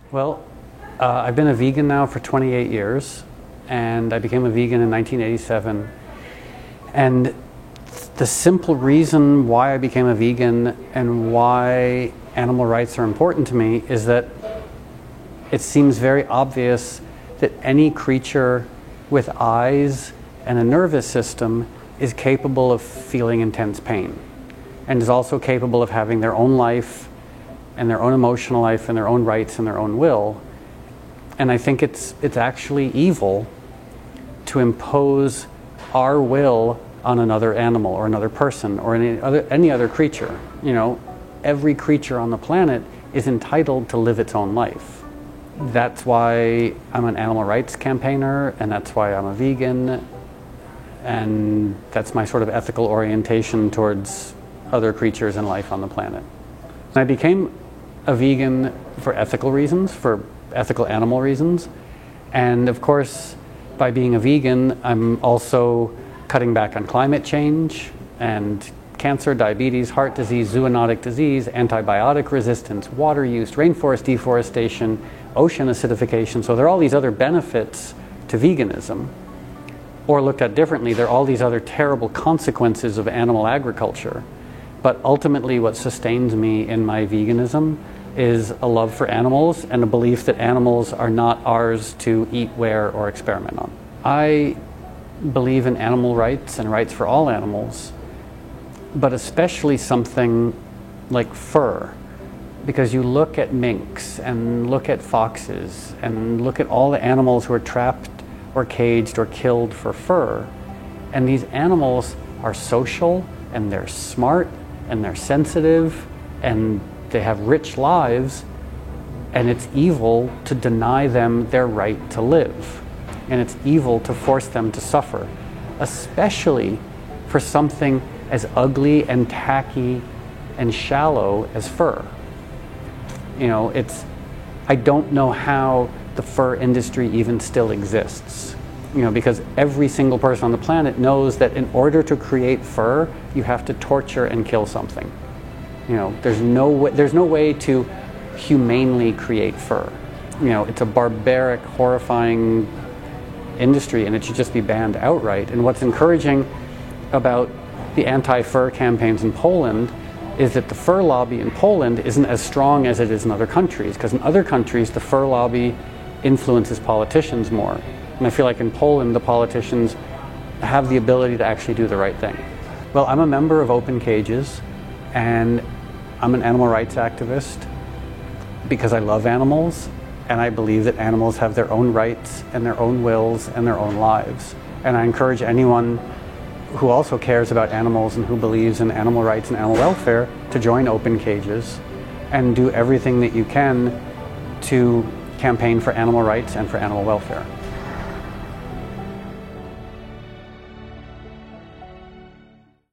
Well, I've been a vegan now for 28 years, and I became a vegan in 1987. And the simple reason why I became a vegan and why animal rights are important to me is that it seems very obvious that any creature with eyes and a nervous system is capable of feeling intense pain, and is also capable of having their own life and their own emotional life and their own rights and their own will. And I think it's actually evil to impose our will on another animal or another person or any other creature. You know, every creature on the planet is entitled to live its own life. That's why I'm an animal rights campaigner, and that's why I'm a vegan, and that's my sort of ethical orientation towards other creatures and life on the planet. I became a vegan for ethical reasons, for ethical animal reasons, and of course, by being a vegan, I'm also cutting back on climate change and cancer, diabetes, heart disease, zoonotic disease, antibiotic resistance, water use, rainforest deforestation, ocean acidification. So there are all these other benefits to veganism. Or looked at differently, there are all these other terrible consequences of animal agriculture. But ultimately what sustains me in my veganism is a love for animals and a belief that animals are not ours to eat, wear, or experiment on. I believe in animal rights and rights for all animals, but especially something like fur. Because you look at minks and look at foxes and look at all the animals who are trapped or caged or killed for fur. And these animals are social, and they're smart, and they're sensitive, and they have rich lives, and it's evil to deny them their right to live. And it's evil to force them to suffer, especially for something as ugly and tacky and shallow as fur. You know, I don't know how the fur industry even still exists. You know, because every single person on the planet knows that in order to create fur, you have to torture and kill something. You know, there's no way to humanely create fur. You know, it's a barbaric, horrifying industry, and it should just be banned outright. And what's encouraging about the anti-fur campaigns in Poland is that the fur lobby in Poland isn't as strong as it is in other countries, because in other countries the fur lobby influences politicians more. And I feel like in Poland the politicians have the ability to actually do the right thing. Well, I'm a member of Open Cages, and I'm an animal rights activist because I love animals, and I believe that animals have their own rights and their own wills and their own lives. And I encourage anyone who also cares about animals and who believes in animal rights and animal welfare to join Open Cages and do everything that you can to campaign for animal rights and for animal welfare.